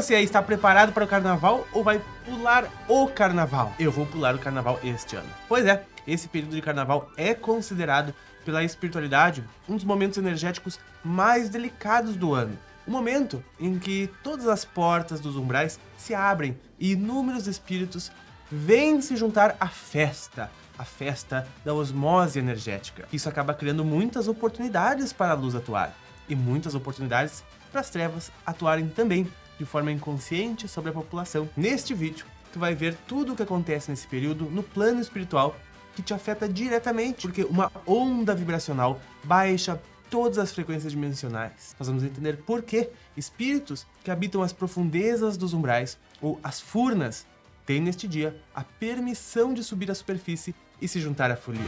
você aí está preparado para o carnaval ou vai pular o carnaval? Eu vou pular o carnaval este ano. Pois é, esse período de carnaval é considerado pela espiritualidade um dos momentos energéticos mais delicados do ano. O momento em que todas as portas dos umbrais se abrem e inúmeros espíritos vêm se juntar à festa. A festa da osmose energética. Isso acaba criando muitas oportunidades para a luz atuar e muitas oportunidades para as trevas atuarem também de forma inconsciente sobre a população. Neste vídeo, tu vai ver tudo o que acontece nesse período no plano espiritual que te afeta diretamente, porque uma onda vibracional baixa todas as frequências dimensionais. Nós vamos entender por que espíritos que habitam as profundezas dos umbrais ou as furnas têm neste dia a permissão de subir à superfície e se juntar à folia.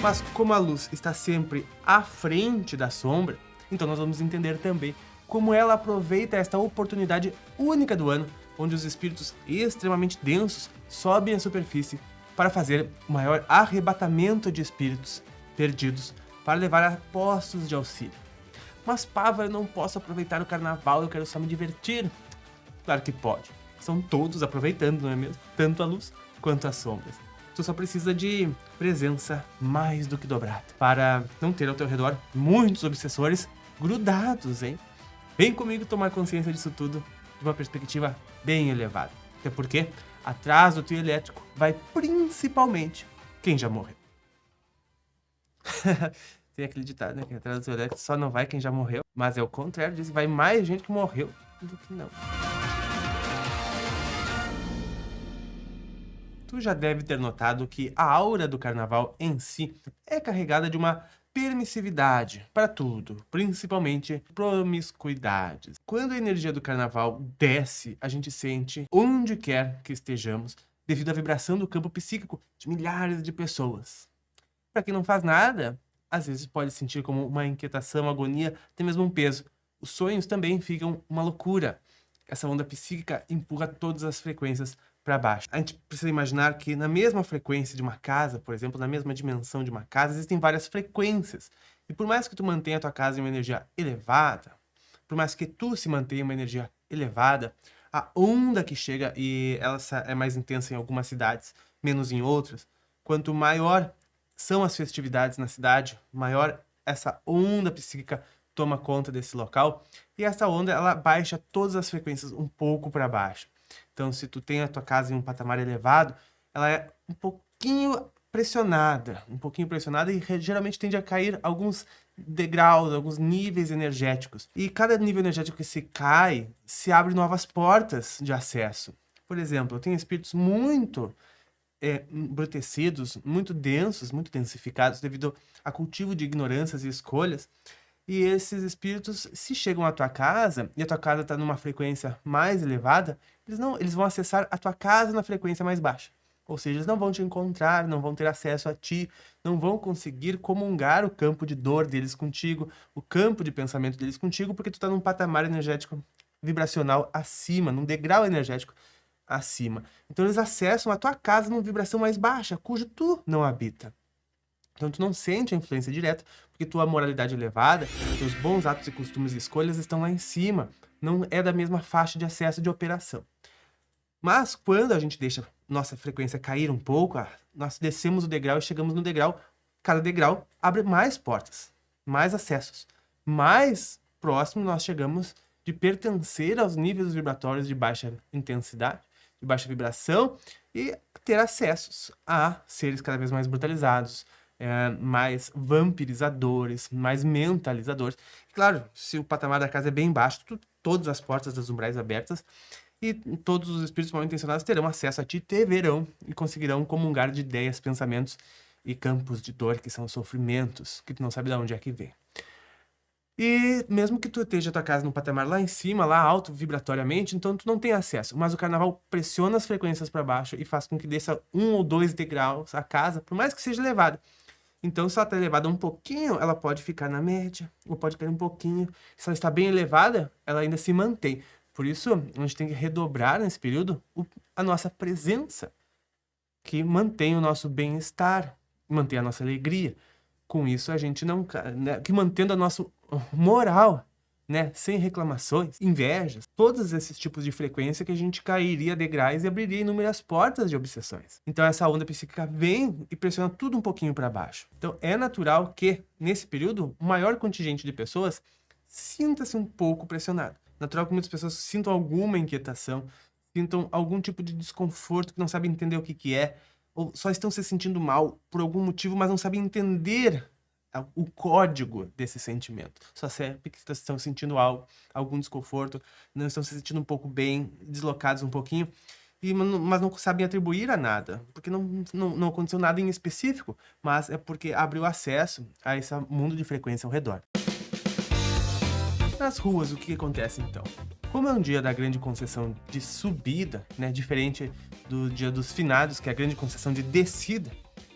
Mas como a luz está sempre à frente da sombra, então nós vamos entender também como ela aproveita esta oportunidade única do ano, onde os espíritos extremamente densos sobem à superfície para fazer o maior arrebatamento de espíritos perdidos para levar a postos de auxílio. Mas Pava, eu não posso aproveitar o carnaval, eu quero só me divertir. Claro que pode. São todos aproveitando, não é mesmo? Tanto a luz quanto as sombras. Tu só precisa de presença mais do que dobrada para não ter ao teu redor muitos obsessores grudados, hein? Vem comigo tomar consciência disso tudo de uma perspectiva bem elevada. Até porque atrás do trio elétrico vai principalmente quem já morreu. Tem aquele ditado, né? Que atrás do trio elétrico só não vai quem já morreu. Mas é o contrário disso, vai mais gente que morreu do que não. Tu já deve ter notado que a aura do carnaval em si é carregada de uma permissividade para tudo, principalmente promiscuidades. Quando a energia do carnaval desce, a gente sente onde quer que estejamos, devido à vibração do campo psíquico de milhares de pessoas. Para quem não faz nada, às vezes pode sentir como uma inquietação, uma agonia, até mesmo um peso. Os sonhos também ficam uma loucura. Essa onda psíquica empurra todas as frequências para baixo. A gente precisa imaginar que na mesma frequência de uma casa, por exemplo, na mesma dimensão de uma casa, existem várias frequências. E por mais que tu mantenha a tua casa em uma energia elevada, por mais que tu se mantenha em uma energia elevada, a onda que chega, e ela é mais intensa em algumas cidades, menos em outras, quanto maior são as festividades na cidade, maior essa onda psíquica toma conta desse local, e essa onda ela baixa todas as frequências um pouco para baixo. Então, se tu tem a tua casa em um patamar elevado, ela é um pouquinho pressionada e geralmente tende a cair alguns degraus, alguns níveis energéticos. E cada nível energético que se cai, se abre novas portas de acesso. Por exemplo, eu tenho espíritos muito embrutecidos, muito densos, muito densificados devido a cultivo de ignorâncias e escolhas. E esses espíritos, se chegam à tua casa, e a tua casa está numa frequência mais elevada, eles vão acessar a tua casa na frequência mais baixa. Ou seja, eles não vão te encontrar, não vão ter acesso a ti, não vão conseguir comungar o campo de dor deles contigo, o campo de pensamento deles contigo, porque tu está num patamar energético vibracional acima, num degrau energético acima. Então eles acessam a tua casa numa vibração mais baixa, cujo tu não habita. Então tu não sente a influência direta, porque tua moralidade elevada, teus bons atos e costumes e escolhas estão lá em cima. Não é da mesma faixa de acesso de operação. Mas quando a gente deixa nossa frequência cair um pouco, nós descemos o degrau e chegamos no degrau, cada degrau abre mais portas, mais acessos. Mais próximo nós chegamos de pertencer aos níveis vibratórios de baixa intensidade, de baixa vibração, e ter acessos a seres cada vez mais brutalizados, mais vampirizadores, mais mentalizadores. E, claro, se o patamar da casa é bem baixo, todas as portas das umbrais abertas, e todos os espíritos mal intencionados terão acesso a ti, te verão e conseguirão comungar de ideias, pensamentos e campos de dor, que são sofrimentos, que tu não sabe de onde é que vem. E mesmo que tu esteja a tua casa num patamar lá em cima, lá alto, vibratoriamente, então tu não tem acesso. Mas o carnaval pressiona as frequências para baixo e faz com que desça 1 ou 2 degraus a casa, por mais que seja elevada. Então, se ela está elevada um pouquinho, ela pode ficar na média, ou pode cair um pouquinho. Se ela está bem elevada, ela ainda se mantém. Por isso, a gente tem que redobrar nesse período a nossa presença, que mantém o nosso bem-estar, mantém a nossa alegria. Com isso, a gente não... né, que mantendo a nossa moral né? Sem reclamações, invejas, todos esses tipos de frequência que a gente cairia degraus e abriria inúmeras portas de obsessões. Então essa onda psíquica vem e pressiona tudo um pouquinho para baixo. Então é natural que, nesse período, o maior contingente de pessoas sinta-se um pouco pressionado. Natural que muitas pessoas sintam alguma inquietação, sintam algum tipo de desconforto, que não sabem entender o que é, ou só estão se sentindo mal por algum motivo, mas não sabem entender o código desse sentimento. Só sempre que estão sentindo algo, algum desconforto, não estão se sentindo um pouco bem, deslocados um pouquinho, mas não sabem atribuir a nada, porque não aconteceu nada em específico, mas é porque abriu acesso a esse mundo de frequência ao redor. Nas ruas, o que acontece então? Como é um dia da grande concessão de subida, né, diferente do dia dos finados, que é a grande concessão de descida,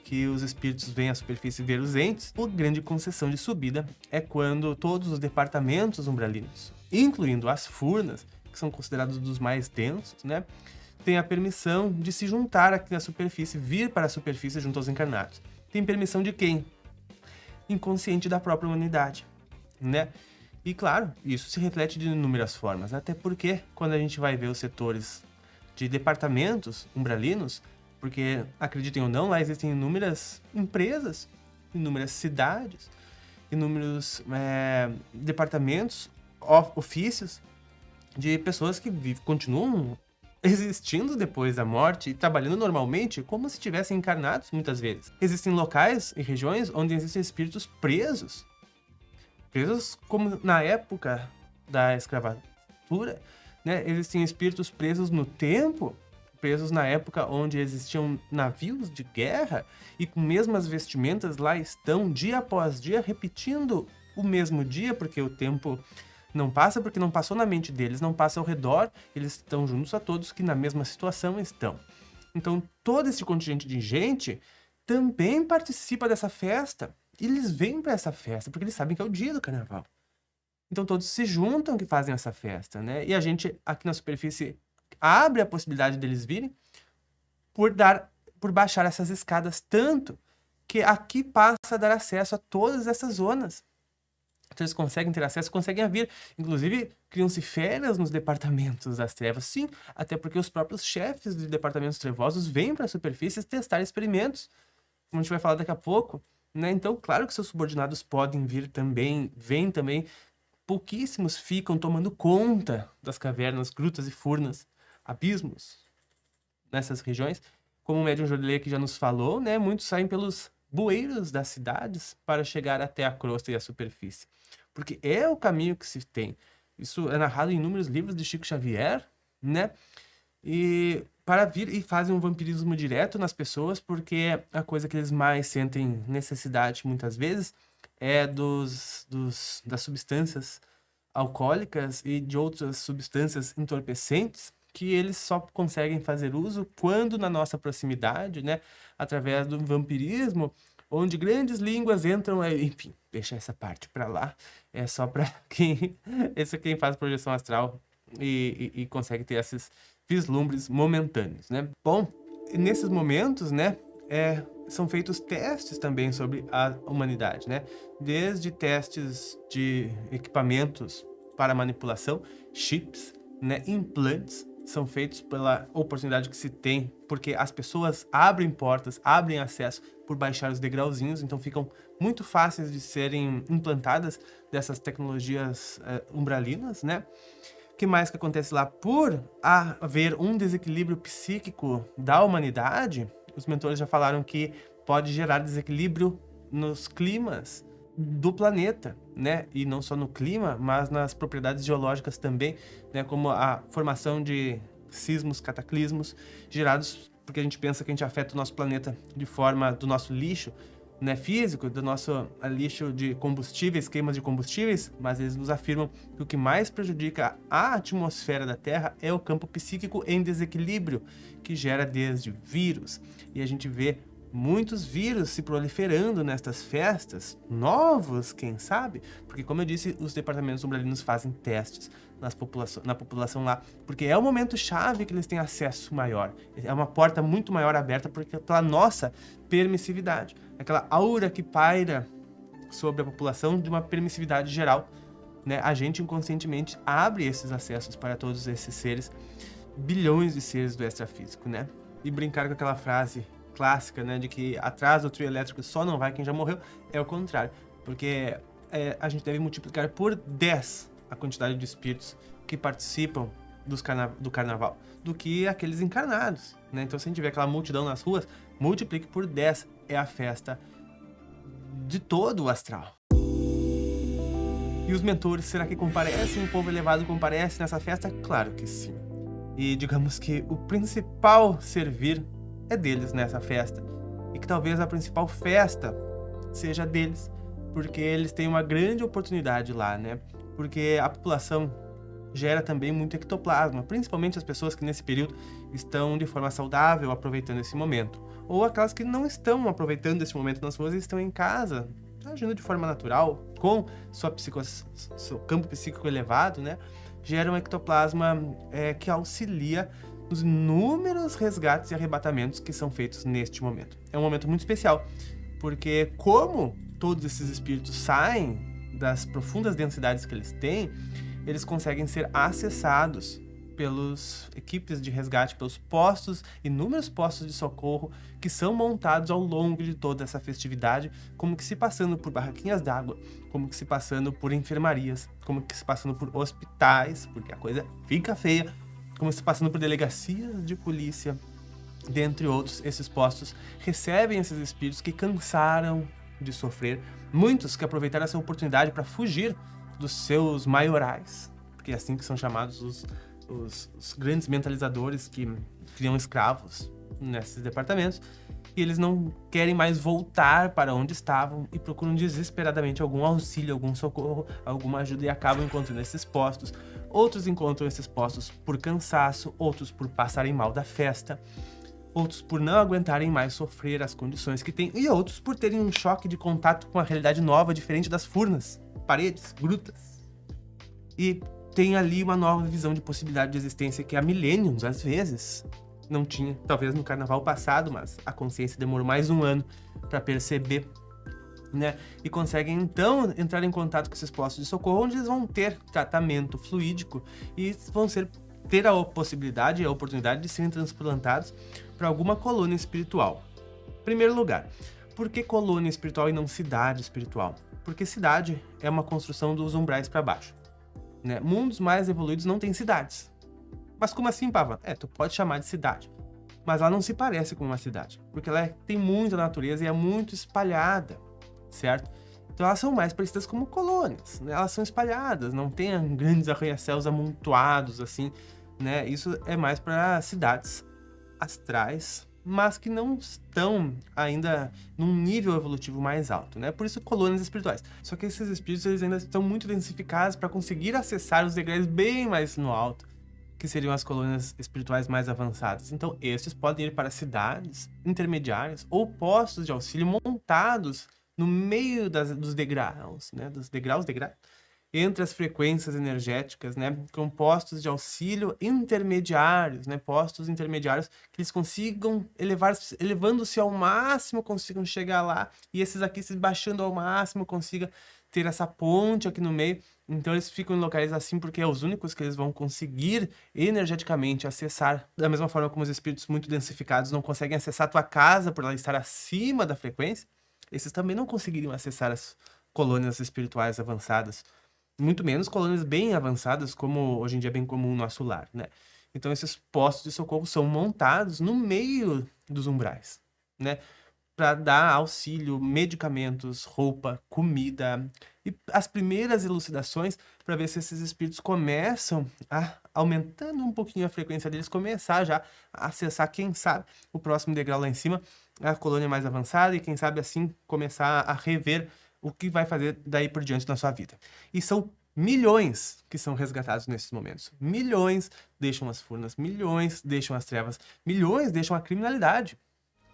que os espíritos vêm à superfície ver os entes, a grande concessão de subida é quando todos os departamentos umbralinos, incluindo as furnas, que são considerados dos mais densos, né, têm a permissão de se juntar aqui na superfície, vir para a superfície junto aos encarnados. Tem permissão de quem? Inconsciente da própria humanidade, né? E claro, isso se reflete de inúmeras formas, até porque quando a gente vai ver os setores de departamentos umbralinos, porque, acreditem ou não, lá existem inúmeras empresas, inúmeras cidades, inúmeros departamentos, ofícios de pessoas que continuam existindo depois da morte e trabalhando normalmente como se estivessem encarnados muitas vezes. Existem locais e regiões onde existem espíritos presos como na época da escravatura, né? Existem espíritos presos no tempo, presos na época onde existiam navios de guerra e com mesmas vestimentas lá estão dia após dia repetindo o mesmo dia, porque o tempo não passa, porque não passou na mente deles, não passa ao redor, eles estão juntos a todos que na mesma situação estão. Então todo esse contingente de gente também participa dessa festa. E eles vêm para essa festa porque eles sabem que é o dia do carnaval. Então todos se juntam que fazem essa festa, né? E a gente aqui na superfície abre a possibilidade deles virem por baixar essas escadas tanto que aqui passa a dar acesso a todas essas zonas. Então eles conseguem ter acesso, conseguem vir. Inclusive, criam-se férias nos departamentos das trevas. Sim, até porque os próprios chefes de departamentos trevosos vêm para a superfície testar experimentos. Como a gente vai falar daqui a pouco. Né? Então, claro que seus subordinados podem vir também, vêm também. Pouquíssimos ficam tomando conta das cavernas, grutas e furnas, abismos nessas regiões. Como o médium Jordilei aqui já nos falou, né? Muitos saem pelos bueiros das cidades para chegar até a crosta e a superfície. Porque é o caminho que se tem. Isso é narrado em inúmeros livros de Chico Xavier, né? E para vir e fazem um vampirismo direto nas pessoas, porque a coisa que eles mais sentem necessidade muitas vezes é das substâncias alcoólicas e de outras substâncias entorpecentes que eles só conseguem fazer uso quando na nossa proximidade, né, através do vampirismo, onde grandes línguas entram, enfim, deixa essa parte para lá, é só para quem faz projeção astral e consegue ter esses vislumbres momentâneos, né? Bom, nesses momentos, né, são feitos testes também sobre a humanidade, né? Desde testes de equipamentos para manipulação, chips, né, implantes, são feitos pela oportunidade que se tem, porque as pessoas abrem portas, abrem acesso por baixar os degrauzinhos, então ficam muito fáceis de serem implantadas dessas tecnologias umbralinas, né? O que mais que acontece lá? Por haver um desequilíbrio psíquico da humanidade, os mentores já falaram que pode gerar desequilíbrio nos climas do planeta, né? E não só no clima, mas nas propriedades geológicas também, né? Como a formação de sismos, cataclismos gerados porque a gente pensa que a gente afeta o nosso planeta de forma do nosso lixo, né, físico, do nosso lixo de combustíveis, queimas de combustíveis, mas eles nos afirmam que o que mais prejudica a atmosfera da Terra é o campo psíquico em desequilíbrio, que gera desde vírus. E a gente vê muitos vírus se proliferando nestas festas, novos, quem sabe? Porque, como eu disse, os departamentos umbralinos fazem testes na população lá, porque é o momento chave que eles têm acesso maior. É uma porta muito maior aberta pela nossa permissividade. Aquela aura que paira sobre a população de uma permissividade geral, né? A gente inconscientemente abre esses acessos para todos esses seres, bilhões de seres do extrafísico, né? E brincar com aquela frase clássica, né, de que atrás do trio elétrico só não vai quem já morreu, é o contrário, porque a gente deve multiplicar por 10 a quantidade de espíritos que participam do carnaval, do que aqueles encarnados, né? Então, se a gente vê aquela multidão nas ruas, multiplique por 10, é a festa de todo o astral. E os mentores, será que comparecem? O povo elevado comparece nessa festa? Claro que sim. E digamos que o principal servir é deles nessa festa. E que talvez a principal festa seja deles, porque eles têm uma grande oportunidade lá, né? Porque a população gera também muito ectoplasma, principalmente as pessoas que nesse período estão de forma saudável aproveitando esse momento. Ou aquelas que não estão aproveitando esse momento nas ruas e estão em casa, agindo de forma natural, com seu campo psíquico elevado, né? Gera um ectoplasma que auxilia nos inúmeros resgates e arrebatamentos que são feitos neste momento. É um momento muito especial, porque como todos esses espíritos saem das profundas densidades que eles têm, eles conseguem ser acessados pelas equipes de resgate, pelos inúmeros postos de socorro que são montados ao longo de toda essa festividade, como que se passando por barraquinhas d'água, como que se passando por enfermarias, como que se passando por hospitais, porque a coisa fica feia, como se passando por delegacias de polícia, dentre outros. Esses postos recebem esses espíritos que cansaram de sofrer, muitos que aproveitaram essa oportunidade para fugir dos seus maiorais, porque é assim que são chamados os grandes mentalizadores que criam escravos nesses departamentos, e eles não querem mais voltar para onde estavam e procuram desesperadamente algum auxílio, algum socorro, alguma ajuda, e acabam encontrando esses postos. Outros encontram esses postos por cansaço, outros por passarem mal da festa, outros por não aguentarem mais sofrer as condições que têm, e outros por terem um choque de contato com a realidade nova, diferente das furnas, paredes, grutas. E tem ali uma nova visão de possibilidade de existência que há milênios, às vezes, não tinha. Talvez no carnaval passado, mas a consciência demorou mais um ano para perceber, né? E conseguem, então, entrar em contato com esses postos de socorro, onde eles vão ter tratamento fluídico e vão ter a possibilidade e a oportunidade de serem transplantados para alguma colônia espiritual. Primeiro lugar, por que colônia espiritual e não cidade espiritual? Porque cidade é uma construção dos umbrais para baixo, né? Mundos mais evoluídos não têm cidades. Mas como assim, Pava? Tu pode chamar de cidade, mas ela não se parece com uma cidade, porque ela tem muita natureza e é muito espalhada, certo? Então elas são mais parecidas como colônias, né? Elas são espalhadas, não tem grandes arranha-céus amontoados assim, né? Isso é mais para cidades astrais, mas que não estão ainda num nível evolutivo mais alto, né? Por isso colônias espirituais. Só que esses espíritos eles ainda estão muito densificados para conseguir acessar os degraus bem mais no alto, que seriam as colônias espirituais mais avançadas. Então esses podem ir para cidades intermediárias ou postos de auxílio montados no meio dos degraus, né? Dos degraus, entre as frequências energéticas, né, com postos de auxílio intermediários, né, postos intermediários que eles consigam elevando-se ao máximo, consigam chegar lá, e esses aqui se baixando ao máximo, consiga ter essa ponte aqui no meio. Então eles ficam em locais assim porque é os únicos que eles vão conseguir energeticamente acessar, da mesma forma como os espíritos muito densificados não conseguem acessar a tua casa por ela estar acima da frequência, esses também não conseguiriam acessar as colônias espirituais avançadas, muito menos colônias bem avançadas, como hoje em dia é bem comum no nosso lar, né? Então esses postos de socorro são montados no meio dos umbrais, né? Para dar auxílio, medicamentos, roupa, comida e as primeiras elucidações para ver se esses espíritos começam a, aumentando um pouquinho a frequência deles, começar já a acessar, quem sabe, o próximo degrau lá em cima, a colônia mais avançada, e quem sabe assim começar a rever o que vai fazer daí por diante na sua vida. E são milhões que são resgatados nesses momentos. Milhões deixam as furnas, milhões deixam as trevas, milhões deixam a criminalidade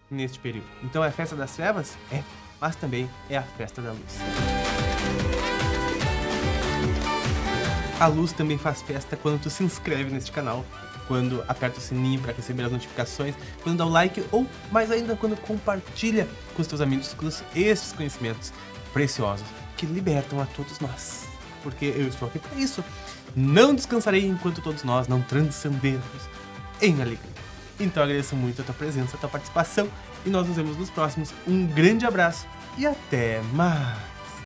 neste período. Então é a festa das trevas? É, mas também é a festa da luz. A luz também faz festa quando tu se inscreve neste canal, quando aperta o sininho para receber as notificações, quando dá o like, ou mais ainda quando compartilha com os teus amigos estes conhecimentos preciosos que libertam a todos nós. porque eu estou aqui para isso. Não descansarei enquanto todos nós não transcendermos em alegria. Então agradeço muito a tua presença, a tua participação, e nós nos vemos nos próximos. Um grande abraço e até mais!